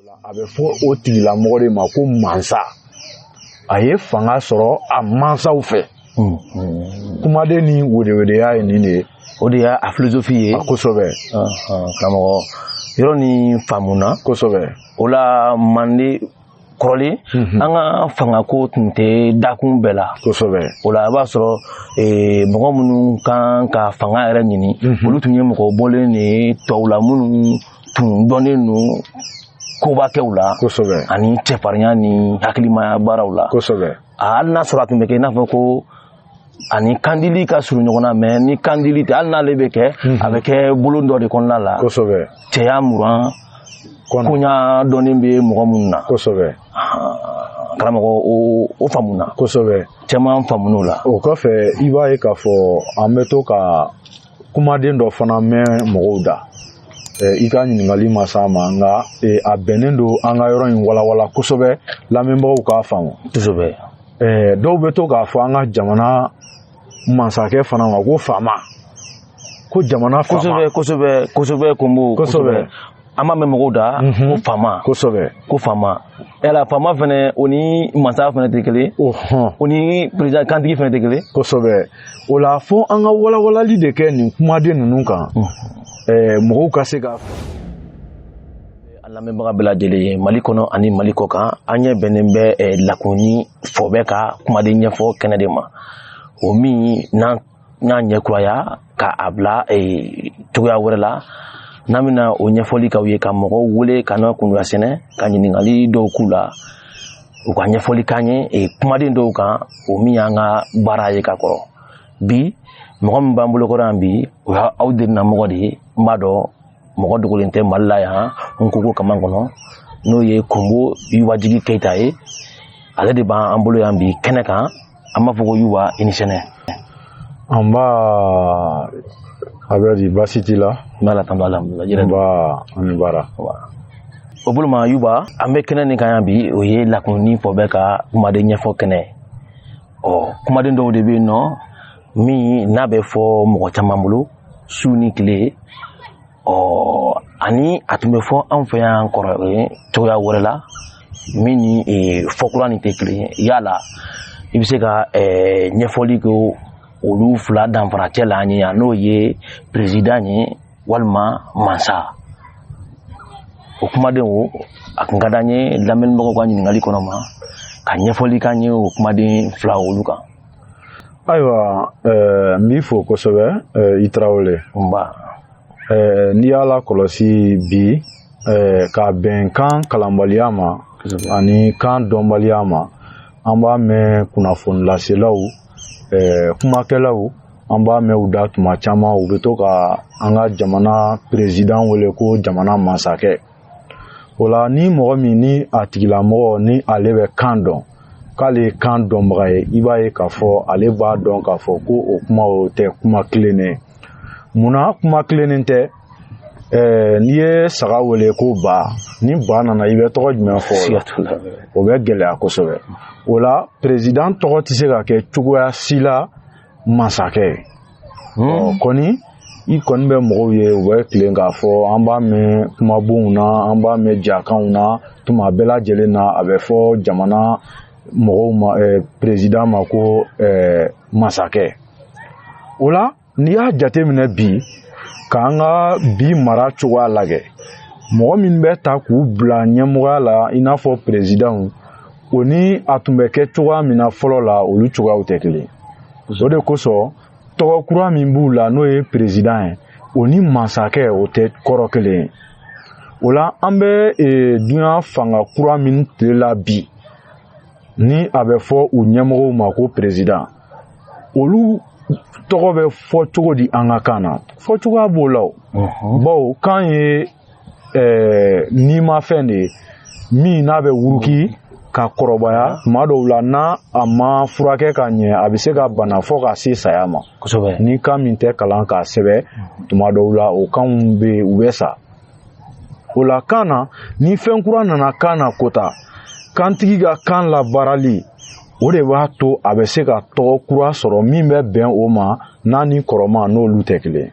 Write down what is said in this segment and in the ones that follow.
A bɛ fɔ o tigilamɔgɔ de ma ko mansa. A ye fanga sɔrɔ a mansaw fɛ. Kumaden ni wedewedeya ye nin de ye. O de y'a philosophie ye. Kosɛbɛ. Karamɔgɔ yɔrɔ ni faamuna. Kosɛbɛ. O la Mande kɔrɔlen an ka fangako tun tɛ dakun bɛɛ la. Kosɛbɛ. O la a b'a sɔrɔ mɔgɔ minnu kan ka fanga yɛrɛ ɲini olu tun ye mɔgɔ bɔlen de ye tɔw la minnu tun dɔnnen don kobakɛw la. Kosɛbɛ. Ani cɛfarinya ni hakilimaya baaraw la. Kosɛbɛ. Hali n'a sɔrɔ a tun bɛ kɛ i n'a fɔ ko ani kandili ka surun ɲɔgɔn na mais ni kandili tɛ hali n'ale bɛ kɛ a bɛ kɛ bolo dɔ de kɔnɔna la. Kosɛbɛ. Cɛya muran koɲa dɔnnen bɛ mɔgɔ minnu na. Kosɛbɛ. Karamɔgɔ o faamuna. Kosɛbɛ. Cɛman faamun'o la. O kɔfɛ i b'a ye k'a fɔ an bɛ to ka kumaden dɔ fana mɛn mɔgɔw da. I ka ɲininkali ma s'a ma nka a bɛnnen don an ka yɔrɔ in walawala kosɛbɛ lamɛnbagaw k'a faamu. Kosɛbɛ. Dɔw bɛ to k'a fɔ an ka jamana masakɛ fana ma ko faama. Ko jamana faama. Kosɛbɛ kunbo. Kosɛbɛ. An b'a mɛn mɔgɔw da ko faama. Kosɛbɛ. Ko faama. Yala faama fɛnɛ o ni masa fɛnɛ tɛ kelen. O ni président kantigi fɛnɛ tɛ kelen. Kosɛbɛ. O la fo an ka walawalali de kɛ nin kumaden ninnu kan. Mɔgɔw ka se ka an lamɛnbaga bɛɛ lajɛlen ye Mali kɔnɔ ani Mali kɔ kan an ɲɛ bɛnnen bɛ lakunni fɔbɛ ka kumaden ɲɛfɔ kɛnɛ de ma. O min n'an ɲɛ kuraya k'a bila cogoya wɛrɛ la n'an bɛna o ɲɛfɔli k'aw ye ka mɔgɔw wele ka n'aw kundoya sɛnɛ ka ɲininkali dɔw k'u la u ka ɲɛfɔli k'an ye kumaden dɔw kan o min y'an ka baara ye ka kɔrɔ. Bi mɔgɔ min b'an bolo kɔrɔ yan bi o y'aw delina mɔgɔ de ye n b'a dɔn mɔgɔ dogolen tɛ Mali la yan n ko kaman kɔnɔ n'o ye Kombo Yuwajigi Keyita ye ale de b'an bolo yan bi kɛnɛ kan an b'a fɔ ko Yuwa i ni sɛnɛ. An b'a a bɛ di baasi t'i la. N'Ala tan alhamdulilah. N b'a ani baara. O bolo ma Yuba an bɛ kɛnɛ nin kan yan bi o ye lakunni fɔbɛ ka kumaden ɲɛfɔ kɛnɛ. Kumaden dɔw de bɛ yen nɔ min n'a bɛ fɔ mɔgɔ caman bolo su ni tile ani a tun bɛ fɔ an fɛ yan kɔrɔ cogoya wɛrɛ la min ni fɔkura nin tɛ kelen ye. Yala i bɛ se ka ɲɛfɔli kɛ olu fila danfara cɛ la an ye yan n'o ye président ye walima mansa. O kumaden o a kun ka d'an ye lamɛnbagaw ka ɲininkali kɔnɔ ma ka ɲɛfɔli k'an ye o kumaden fila olu kan. Ayiwa n b'i fo kosɛbɛ i Tarawele. N'i y'a lakɔlɔsi bi ka bɛn kan kalanbaliya ma ani kan dɔnbaliya ma an b'a mɛn kunnafonilaselaw kumakɛlaw an b'a mɛn u da tuma caman u bɛ to ka an ka jamana président wele ko jamana masakɛ. O la ni mɔgɔ min ni a tigilamɔgɔ ni ale bɛ kan dɔn k'ale ye kan dɔnbaga ye i b'a ye k'a fɔ ale b'a dɔn k'a fɔ ko o kuma o tɛ kuma tilennen. Munna kuma tilennen tɛ? N'i ye saga wele ko ba ni ba nana i bɛ tɔgɔ jumɛn fɔ o bɛ gɛlɛya kosɛbɛ. O la président tɔgɔ tɛ se ka kɛ cogoya si la masakɛ. Kɔni i kɔni bɛ mɔgɔw ye u bɛ tilen k'a fɔ an b'a mɛn kumabonw na an b'a mɛn jakanw na tuma bɛɛ lajɛlen na a bɛ fɔ jamana mɔgɔw ma président ma ko masakɛ. O la n'i y'a jateminɛ bi k'an ka bi mara cogoya lajɛ mɔgɔ min bɛ ta k'u bila ɲɛmɔgɔya la i n'a fɔ président o ni a tun bɛ kɛ cogoya min na fɔlɔ la olu cogoyaw tɛ kelen. O de kosɔn tɔgɔ kura min b'u la n'o ye président ye o ni masakɛ o tɛ kɔrɔ kelen ye. O la an bɛ duɲa fanga kura min tile la bi ni a bɛ fɔ u ɲɛmɔgɔw ma ko président olu tɔgɔ bɛ fɔ cogo di an ka kan na fɔ cogoya b'o la o. Bawo kan ye nimafɛn de ye min n'a bɛ wuruki ka kɔrɔbaya tuma dɔw la n'a a ma furakɛ ka ɲɛ a bɛ se ka bana fɔ ka se saya ma. Ni kan min tɛ kalan k'a sɛbɛ tuma dɔw la o kanw bɛ u bɛ sa. O la kan na ni fɛn kura nana kan na kota kantigi ka kan labaarali o de b'a to a bɛ se ka tɔgɔ kura sɔrɔ min bɛ bɛn o ma n'a ni kɔrɔma n'olu tɛ kelen.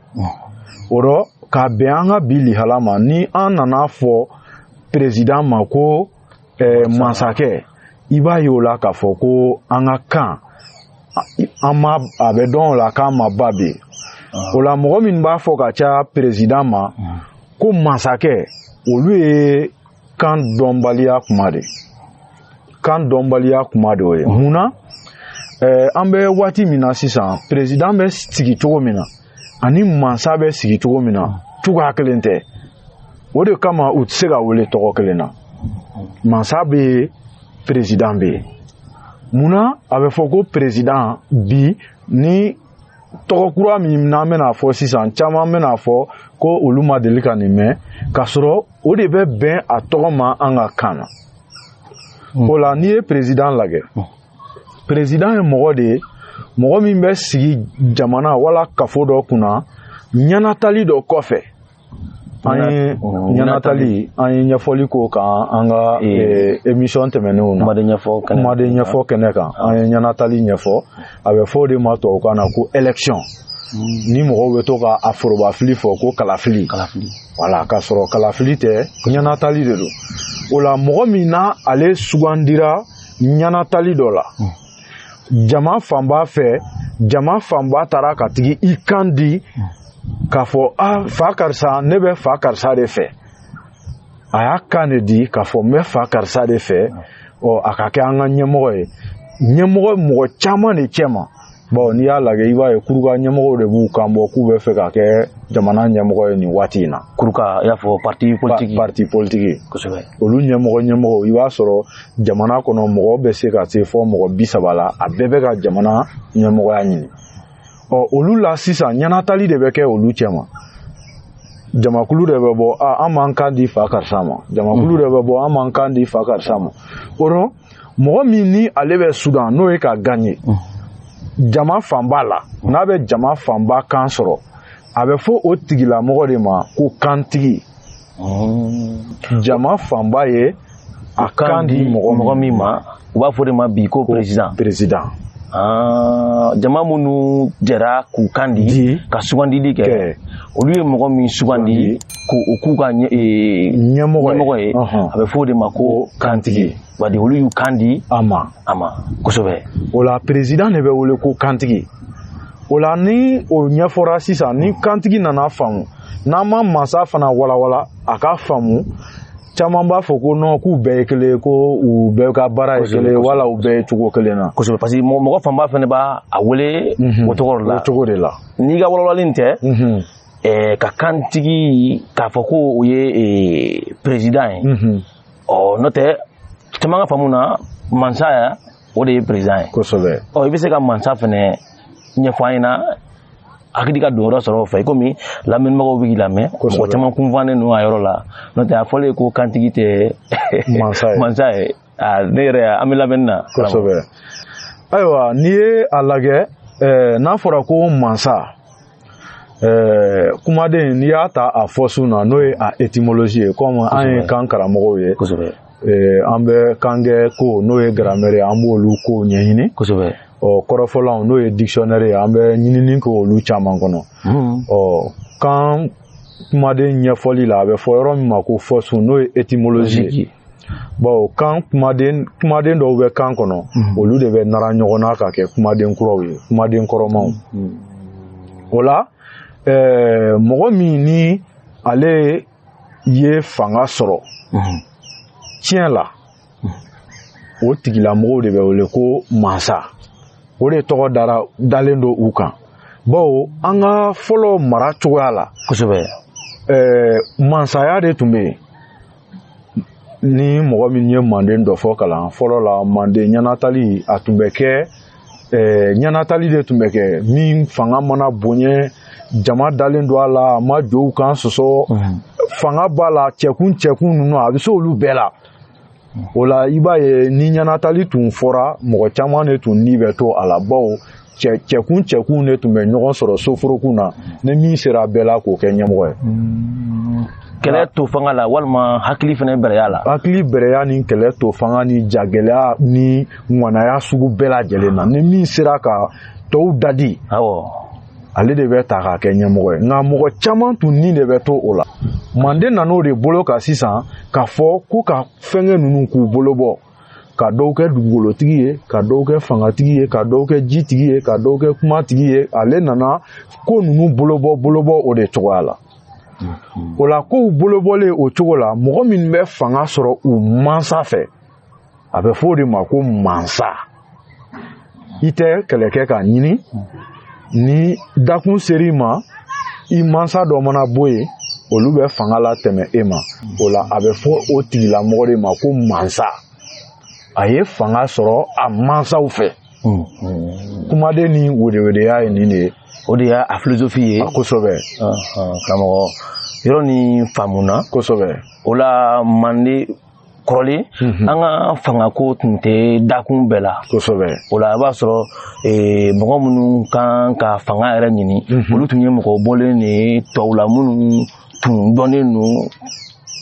O rɔ ka bɛn an ka bi lihala ma ni an nana fɔ président ma ko mansakɛ i b'a ye o la k'a fɔ ko an ka kan an ma a bɛ dɔn o la k'an ma ba bɛ o la mɔgɔ min b'a fɔ ka ca président ma ko mansakɛ olu ye kan dɔnbaliya kuma de kan dɔnbaliya kuma de o ye mun na an bɛ waati min na sisan président bɛ sigi cogo min na ani mansa bɛ sigi cogo min na cogoya kelen tɛ o de kama u tɛ se ka wele tɔgɔ kelen na mansa bɛ yen président bɛ yen munna a bɛ fɔ ko président bi ni tɔgɔ kura min n'an bɛna fɔ sisan caman bɛna fɔ ko olu ma deli ka nin mɛn k'a sɔrɔ o de bɛ bɛn a tɔgɔ ma an ka kan na o la n'i ye président lajɛ président ye mɔgɔ de ye mɔgɔ min bɛ sigi jamana wala kafo dɔ kunna ɲɛnatali dɔ kɔfɛ an ye ɲɛnatali an ye ɲɛfɔli k'o kan an ka émission tɛmɛnenw na kumaden ɲɛfɔ kɛnɛ kan an ye ɲɛnatali ɲɛfɔ a bɛ fɔ o de ma tubabukan na ko élection ni mɔgɔw bɛ to ka a forobafili fɔ ko kalafili wala k'a sɔrɔ kalafili tɛ ɲɛnatali de don o la mɔgɔ min na ale sugandira ɲɛnatali dɔ la jama fanba fɛ jama fanba taara ka tigi i kan di k'a fɔ fa karisa ne bɛ fa karisa de fɛ a y'a kan de di k'a fɔ n bɛ fa karisa de fɛ a ka kɛ an ka ɲɛmɔgɔ ye ɲɛmɔgɔ mɔgɔ caman de cɛ ma n'i y'a lajɛ i b'a ye kuruka ɲɛmɔgɔw de b'u kan bɔ k'u bɛ fɛ ka kɛ jamana ɲɛmɔgɔ ye nin waati in na kuruka i y'a fɔ parti politique kosɛbɛ olu ɲɛmɔgɔ i b'a sɔrɔ jamana kɔnɔ mɔgɔ bɛ se ka se fɔ mɔgɔ 30 la a bɛɛ bɛ ka jamana ɲɛmɔgɔya ɲini olu la sisan ɲɛnatali de bɛ kɛ olu cɛ ma jamakulu de bɛ bɔ an m'an kan di fa karisa ma jamakulu de bɛ bɔ an m'an kan di fa karisa ma o rɔ mɔgɔ min ni ale bɛ Sudan n'o ye ka gagner jama fanba la n'a bɛ jama fanba kan sɔrɔ a bɛ fɔ o tigilamɔgɔ de ma ko kantigi jama fanba ye a kan di mɔgɔ min ma u b'a fɔ de ma bi ko président jama minnu jɛra k'u kan di ka sugandili kɛ olu ye mɔgɔ min sugandi k'u ka ɲɛmɔgɔ ye a bɛ fɔ o de ma ko kantigi bari olu y'u kan di a ma kosɛbɛ o la président de bɛ wele ko kantigi o la ni o ɲɛfɔra sisan ni kantigi nana faamu n'an ma mansa fana walawala a ka faamu caman b'a fɔ ko non k'u bɛɛ ye kelen ko u bɛɛ ka baara ye kelen wala u bɛɛ ye cogo kelen na kosɛbɛ parce que mɔgɔ fanba fana b'a wele o cogo de la n'i ka walawalali tɛ ka kantigi k'a fɔ ko o ye président ye n'o tɛ caman ka faamu na mansa o de ye président ye kosɛbɛ i bɛ se ka mansa fana ɲɛfɔ an ɲɛna hakili ka don yɔrɔ sɔrɔ o fɛ komi lamɛnbagaw bɛ k'i lamɛn mɔgɔ caman kunfannen ninnu a yɔrɔ la n'o tɛ a fɔlen ko kantigi tɛ mansa ye ne yɛrɛ an bɛ lamɛnni na kosɛbɛ ayiwa n'i ye a lajɛ n'a fɔra ko mansa kumaden n'i y'a ta a fɔsu na n'o ye a étymologie ye comme an ye kan karamɔgɔw ye kosɛbɛ an bɛ kankɛ ko n'o ye grammaire ye an b'olu kow ɲɛɲini kosɛbɛ kɔrɔfɔlanw n'o ye dictionnaire ye an bɛ ɲinini kɛ olu caman kɔnɔ kan kumaden ɲɛfɔli la a bɛ fɔ yɔrɔ min ma ko fɔsu n'o ye étymologie ye kan kumaden dɔw bɛ kan kɔnɔ olu de bɛ nara ɲɔgɔn na ka kɛ kumaden kuraw ye kumaden kɔrɔmanw o la mɔgɔ min ni ale ye fanga sɔrɔ tiɲɛ la o tigilamɔgɔw de bɛ wele ko mansa o de tɔgɔ dalen don u kan an ka fɔlɔ mara cogoya la kosɛbɛ mansaya de tun bɛ yen ni mɔgɔ min ye manden dɔ fɔ kalan fɔlɔ la manden ɲɛnatali a tun bɛ kɛ ɲɛnatali de tun bɛ kɛ min fanga mana bonya jama dalen don a la a ma jɔw kan sɔsɔ fanga b'a la cɛkun ninnu a bɛ se olu bɛɛ la o la i b'a ye ni ɲɛnatali tun fɔra mɔgɔ caman de tun ni bɛ to a la cɛkun de tun bɛ ɲɔgɔn sɔrɔ soforokun na ni min sera bɛɛ la k'o kɛ ɲɛmɔgɔ ye kɛlɛ to fanga la walima hakili fana bɛrɛya la hakili bɛrɛya ni kɛlɛ to fanga ni jagɛlɛya ni ŋanaya sugu bɛɛ lajɛlen na ni min sera ka tɔw dadi ale de bɛ ta k'a kɛ ɲɛmɔgɔ ye nka mɔgɔ caman tun ni de bɛ to o la mande nan'o de bolo kan sisan k'a fɔ ko ka fɛngɛ ninnu k'u bolo bɔ ka dɔw kɛ dugukolotigi ye ka dɔw kɛ fangatigi ye ka dɔw kɛ jitigi ye ka dɔw kɛ kumatigi ye ale nana ko ninnu bolobɔ o de cogoya la o la kow bolobɔlen o cogo la mɔgɔ min bɛ fanga sɔrɔ u mansa fɛ a bɛ fɔ o de ma ko mansa i tɛ kɛlɛ kɛ k'a ɲini ni dakun ser'i ma i mansa dɔ mana bɔ yen olu bɛ fanga la tɛmɛ e ma o la a bɛ fɔ o tigilamɔgɔ de ma ko mansa a ye fanga sɔrɔ a mansaw fɛ kumaden ni wedewedeya ye nin de ye o de y'a philosophie ye kosɛbɛ karamɔgɔ yɔrɔ ni faamuna kosɛbɛ o la mande kɔrɔlen an ka fangako tun tɛ dakun bɛɛ la kosɛbɛ o la a b'a sɔrɔ mɔgɔ minnu kan ka fanga yɛrɛ ɲini olu tun ye mɔgɔ bɔlen de ye tɔw la minnu tun dɔnnen don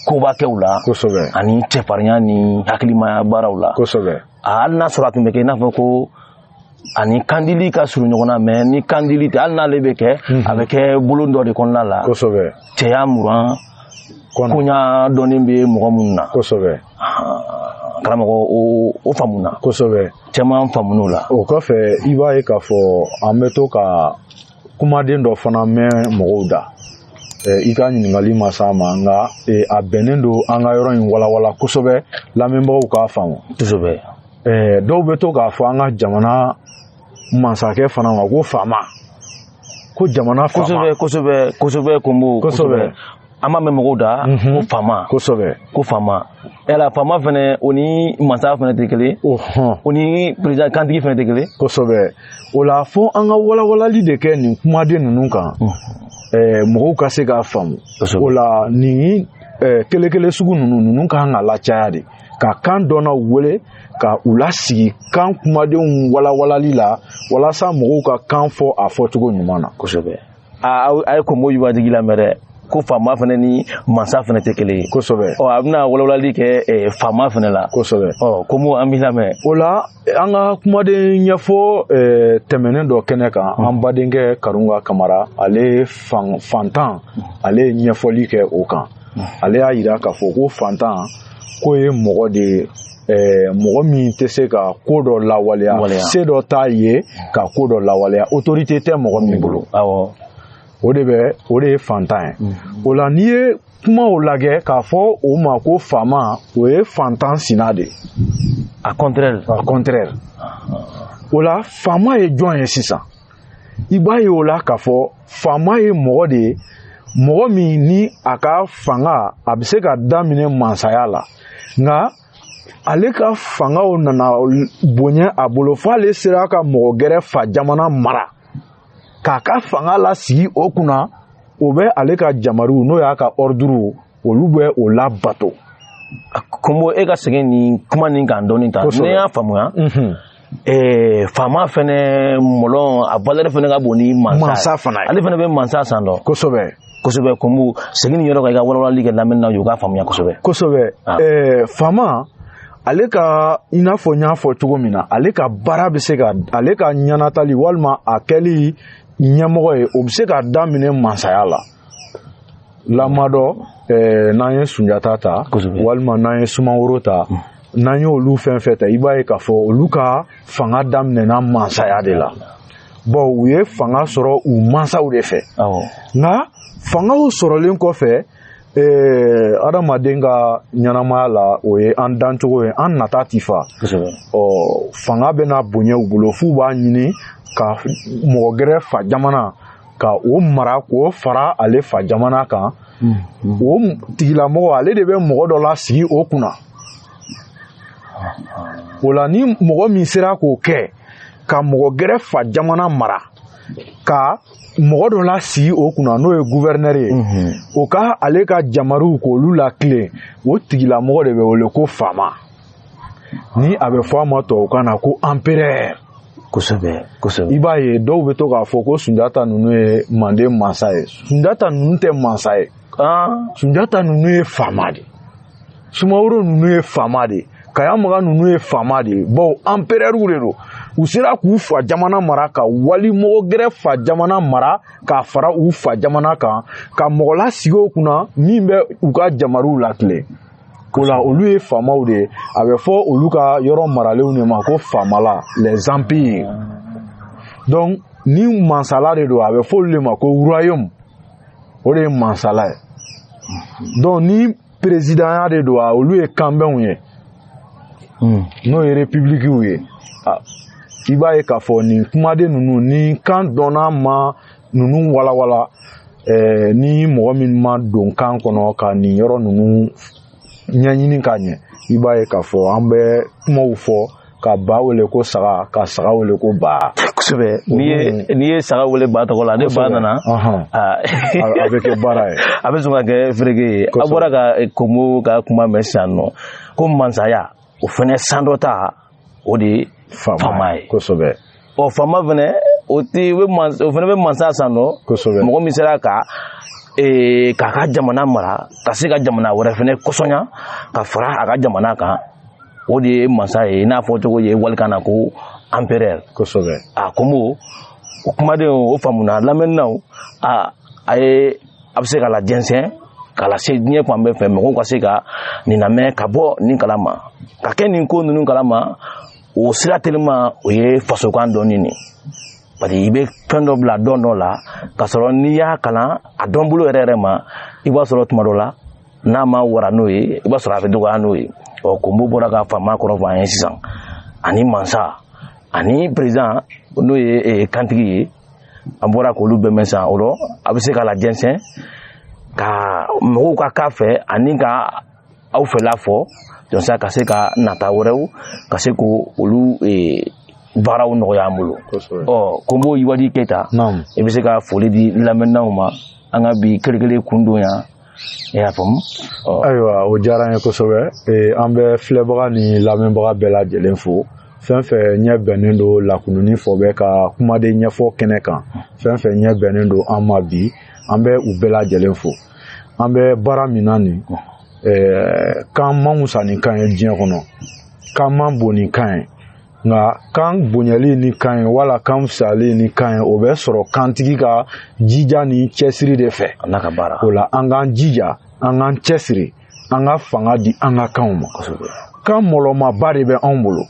kobakɛw la kosɛbɛ ani cɛfarinya ni hakilimaya baaraw la kosɛbɛ hali n'a sɔrɔ a tun bɛ kɛ i n'a fɔ ko ani kandili ka surun ɲɔgɔn na mais ni kandili tɛ hali n'ale bɛ kɛ a bɛ kɛ bolo dɔ de kɔnɔna la kosɛbɛ cɛya muran koɲa dɔnnen bɛ mɔgɔ minnu na kosɛbɛ karamɔgɔ o faamuna kosɛbɛ caman faamuna o la o kɔfɛ i b'a ye k'a fɔ an bɛ to ka kumaden dɔ fana mɛn mɔgɔw da i ka ɲininkali ma s'a ma nka a bɛnnen don an ka yɔrɔ in walawala kosɛbɛ lamɛnbagaw k'a faamu kosɛbɛ dɔw bɛ to k'a fɔ an ka jamana masakɛ fana ma ko faama ko jamana faama kosɛbɛ kunbo kosɛbɛ an b'a mɛn mɔgɔw da ko faama kosɛbɛ ko faama yala faama fɛnɛ o ni masa fɛnɛ tɛ kelen o ni président kantigi fɛnɛ tɛ kelen kosɛbɛ o la fo an ka walawalali de kɛ nin kumaden ninnu kan mɔgɔw ka se k'a faamu o la nin kele-kele sugu ninnu kan ka lacaya de ka kan dɔnnaw wele ka u lasigi kan kumadenw walawalali la walasa mɔgɔw ka kan fɔ a fɔcogo ɲuman na kosɛbɛ a ye konbo yubadigi lamɛn dɛ ko faama fɛnɛ ni mansa fɛnɛ tɛ kelen ye kosɛbɛ a bɛna walawalali kɛ faama fɛnɛ la kosɛbɛ komo an b'i lamɛn o la an ka kumaden ɲɛfɔ tɛmɛnen dɔ kɛnɛ kan an badenkɛ Karunga Kamara ale fantan ale ye ɲɛfɔli kɛ o kan ale y'a yira k'a fɔ ko fantan ko ye mɔgɔ de ye mɔgɔ min tɛ se ka ko dɔ lawaleya se dɔ t'a ye ka ko dɔ lawaleya autorité tɛ mɔgɔ min bolo o de ye fantan ye o la n'i ye kumaw lajɛ k'a fɔ o ma ko faama o ye fantan sina de a contraire o la faama ye jɔn ye sisan i b'a ye o la k'a fɔ faama ye mɔgɔ de ye mɔgɔ min ni a ka fanga a bɛ se ka daminɛ mansaya la nka ale ka fangaw nana bonya a bolo f'ale sera ka mɔgɔ gɛrɛ fa jamana mara k'a ka fanga la sigi o kunna o bɛ ale ka jamaru n'o y'a ka ordre olu bɛ o la bato komo e ka segin nin kuma nin kan dɔɔni ta ne y'a faamuya faama fɛnɛ mɔlɔn a valeur fɛnɛ ka bon ni mansa fana ale fɛnɛ bɛ mansa san dɔn kosɛbɛ komo segin yɔrɔ kan i ka walawalali kɛ lamɛnni na u k'a faamuya kosɛbɛ faama ale ka i n'a fɔ n y'a fɔ cogo min na ale ka baara bɛ se ka ale ka ɲanatali walima a kɛli ɲɛmɔgɔ ye o bɛ se ka daminɛ mansaya la lamadɔ n'an ye Sunjata ta walima n'an ye Sumaworo ta n'an ye olu fɛn ta i b'a ye k'a fɔ olu ka fanga daminɛna mansaya de la u ye fanga sɔrɔ u mansaw de fɛ nka fangaw sɔrɔlen kɔfɛ adamaden ka ɲɛnamaya la o ye an dancogo ye an nata ti fa fanga bɛna bonya u bolo f'u b'a ɲini ka mɔgɔ gɛrɛ fa jamana ka o mara k'o fara ale fa jamana kan o tigilamɔgɔ ale de bɛ mɔgɔ dɔ la sigi o kunna o la ni mɔgɔ min sera k'o kɛ ka mɔgɔ gɛrɛ fa jamana mara ka mɔgɔ dɔ la sigi o kunna n'o ye gouverneur ye o ka ale ka jamaruw k'olu la tilen o tigilamɔgɔ de bɛ wele ko faama ni a bɛ fɔ a ma tubabukan na ko empereur kosɛbɛ i b'a ye dɔw bɛ to k'a fɔ ko Sunjata ninnu ye Manden mansa ye Sunjata ninnu tɛ mansa ye Sunjata ninnu ye faama de Sumaworo ninnu ye faama de Kayamaga nunu ye fama de bon empereur de do u sera k'u fa jamana mara ka wali mɔgɔ gɛrɛ fa jamana mara ka fara u fa jamana kan ka mɔgɔ la sigi o kunna min bɛ u ka jamaruw lakile o la olu ye famaw de a bɛ fɔ olu ka yɔrɔ maralenw de ma ko famala les empires donc ni mansala de do a bɛ fɔ olu de ma ko royaume o de ye mansala ye donc ni présidenya de do olu ye kanbɛnw ye n'o ye république ye i b'a ye k'a fɔ nin kumaden ninnu ni kan dɔnna ma ninnu walawala ni mɔgɔ min ma don kan kɔnɔ ka nin yɔrɔ ninnu ɲɛɲini ka ɲɛ i b'a ye k'a fɔ an bɛ kumaw fɔ ka ba wele ko saga ka saga wele ko ba kosɛbɛ n'i ye saga wele ba tɔgɔ la ne ba nana a bɛ kɛ baara ye a bɛ sɔn ka kɛ fereke ye a bɔra ka Komo ka kuma mɛn sisan nɔ ko mansaya o fɛnɛ san dɔ ta o de ye fama ye kosɛbɛ fama fɛnɛ o fɛnɛ bɛ mansa san nɔ kosɛbɛ mɔgɔ min sera ka k'a ka jamana mara ka se ka jamana wɛrɛ fɛnɛ kɔsɔnya ka fara a ka jamana kan o de ye mansa ye i n'a fɔ cogo ye walikan na ko empereur kosɛbɛ Komo o kumaden o faamuna lamɛnnaw a bɛ se ka la jɛnsɛn k'a lase diɲɛ fan bɛɛ fɛ mɔgɔw ka se ka nin lamɛn ka bɔ nin kalama ka kɛ nin ko ninnu kalama o sira telima o ye fasokan dɔnni nin parce que i bɛ fɛn dɔ bila dɔn dɔ la ka sɔrɔ n'i y'a kalan a dɔn bolo yɛrɛ yɛrɛ ma i b'a sɔrɔ tuma dɔ la n'a ma wara n'o ye i b'a sɔrɔ a bɛ dɔgɔya n'o ye Komo bɔra ka fama kɔrɔ fɔ an ye sisan ani mansa ani président n'o ye kantigi ye an bɔra k'olu bɛɛ mɛn sisan o rɔ a bɛ se ka la jɛnsɛn ka mɔgɔw ka k'a fɛ ani ka aw fɛla fɔ donc ka se ka nata wɛrɛw ka se ko olu baaraw nɔgɔya an bolo Komo Iwadi Keyita i bɛ se ka foli di lamɛnnaw ma an ka bi kele-kele kun don yan i y'a faamu ayiwa o diyara n ye kosɛbɛ an bɛ filɛbaga ni lamɛnbaga bɛɛ lajɛlen fo fɛn fɛn ɲɛ bɛnnen don lakununi fɔbɛ ka kumaden ɲɛfɔ kɛnɛ kan fɛn fɛn ɲɛ bɛnnen don an ma bi an bɛ u bɛɛ lajɛlen fo an bɛ baara min na nin kan man wusa ni kan ye diɲɛ kɔnɔ kan man bon ni kan ye nka kan bonyali ni kan ye wala kan fisayali ni kan ye o bɛ sɔrɔ kantigi ka jija ni cɛsiri de fɛ o la an k'an jija an k'an cɛsiri an ka fanga di an ka kanw ma kan mɔlɔmaba de bɛ anw bolo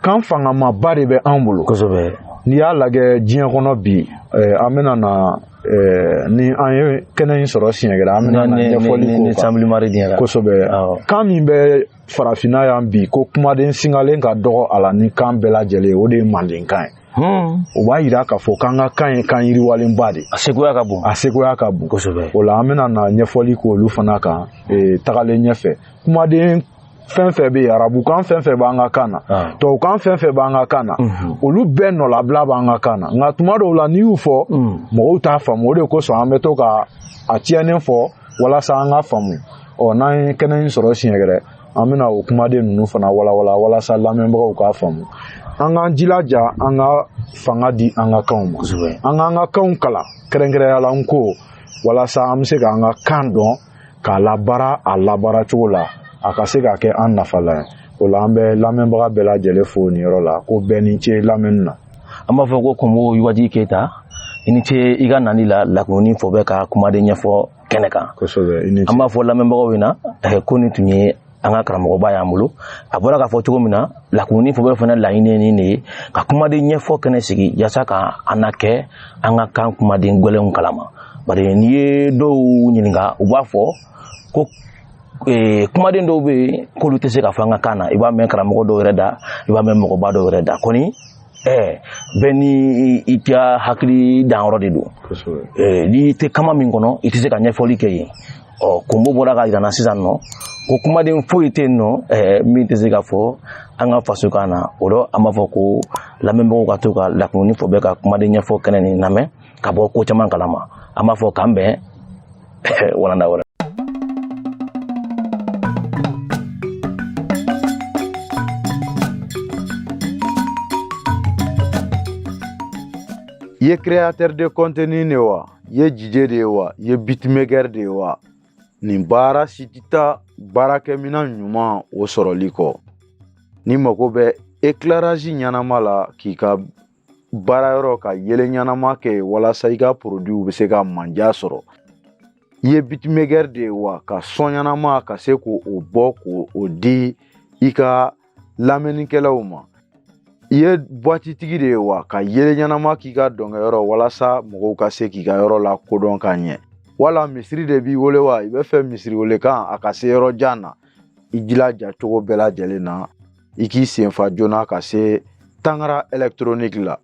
kan fangamaba de bɛ anw bolo n'i y'a lajɛ diɲɛ kɔnɔ bi an bɛna na ni an ye kɛnɛ in sɔrɔ siɲɛ kelen an bɛna na ɲɛfɔli k'o kan kosɛbɛ kan min bɛ farafinna yan bi ko kumaden singalen ka dɔgɔ a la ni kan bɛɛ lajɛlen o de ye mandenkan ye o b'a yira k'a fɔ k'an ka kan ye kan yiriwalenba de a segoya ka bon kosɛbɛ o la an bɛna na ɲɛfɔli k'olu fana kan tagalen ɲɛfɛ kumaden fɛn fɛn bɛ yen arabukan fɛn fɛn b'an ka kan na tubabukan fɛn fɛn b'an ka kan na olu bɛɛ nɔlabila b'an ka kan na nka tuma dɔw la n'i y'u fɔ mɔgɔw t'a faamu o de kosɔn an bɛ to ka a tiɲɛnen fɔ walasa an ka faamu n'an ye kɛnɛ in sɔrɔ siɲɛ wɛrɛ an bɛna o kumaden ninnu fana walawala walasa lamɛnbagaw k'a faamu an k'an jilaja an ka fanga di an ka kanw ma an k'an ka kanw kalan kɛrɛnkɛrɛnnenya la n ko walasa an bɛ se k'an ka kan dɔn k'a labaara a labaara cogo la a ka se ka kɛ an nafalan ye o la an bɛ lamɛnbaga bɛɛ lajɛlen fo nin yɔrɔ la ko bɛɛ ni ce lamɛnni na an b'a fɔ ko Komo Iwadi Keyita i ni ce i ka nani la lakununi fɔbɛ ka kumaden ɲɛfɔ kɛnɛ kan an b'a fɔ lamɛnbagaw ɲɛna ko nin tun ye an ka karamɔgɔba y'an bolo a bɔra k'a fɔ cogo min na lakununi fɔbɛ fana laɲini ye nin de ye ka kumaden ɲɛfɔ kɛnɛ sigi yaasa ka an na kɛ an ka kan kumaden gɛlɛnw kalama bari n'i ye dɔw ɲininka u b'a fɔ ko kumaden dɔw bɛ yen k'olu tɛ se ka fɔ an ka kan na i b'a mɛn karamɔgɔ dɔw yɛrɛ da i b'a mɛn mɔgɔba dɔw yɛrɛ da kɔni bɛɛ ni i ka hakili danyɔrɔ de don n'i tɛ kama min kɔnɔ i tɛ se ka ɲɛfɔli kɛ yen Komo bɔra ka yirana sisan nɔ ko kumaden foyi tɛ yen nɔ min tɛ se ka fɔ an ka fasokan na o la an b'a fɔ ko lamɛnbagaw ka to ka lakununi fɔ bɛɛ ka kumaden ɲɛfɔ kɛnɛ nin lamɛn ka bɔ ko caman kalama an b'a fɔ k'an bɛn walanda wɛrɛ. I ye créateur de contenu de wa i ye DJ de ye wa i ye beatmaker de ye wa nin baara si tɛ taa baarakɛminɛn ɲuman o sɔrɔli kɔ ni mago bɛ éclairage ɲanama la k'i ka baara yɔrɔ ka yɛlɛ ɲanama kɛ walasa i ka produit bɛ se ka manja sɔrɔ. I ye beatmaker de ye wa ka son ɲanama ka se k'o bɔ k'o di i ka lamɛnnikɛlaw ma. I ye boîte tigi de ye wa ka yɛlɛ ɲanama k'i ka dɔnkɛyɔrɔ walasa mɔgɔw ka se k'i ka yɔrɔ la kodɔn ka ɲɛ. Wala misiri de b'i wele wa i bɛ fɛ misiri welekan a ka se yɔrɔ jan na. I jilaja cogo bɛɛ lajɛlen na i k'i senfa joona ka se Tangara électronique la.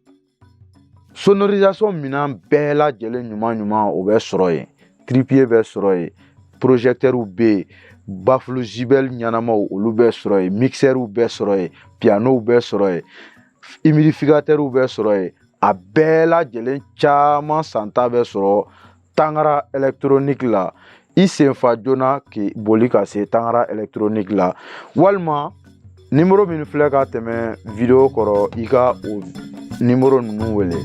Sonorisation minɛn bɛɛ lajɛlen ɲuman o bɛ sɔrɔ yen. Tripier bɛ sɔrɔ yen, projecteur bɛ yen, baffle jibel ɲanamaw olu bɛ sɔrɔ yen, mixeur bɛ sɔrɔ yen, piano bɛ sɔrɔ yen, humidificateur bɛ sɔrɔ yen. A bɛɛ lajɛlen caman santa bɛ sɔrɔ Tangara électronique la. I senfa joona k'i boli ka se Tangara électronique la. Walima numéro min filɛ ka tɛmɛ video kɔrɔ i ka o numéro ninnu wele.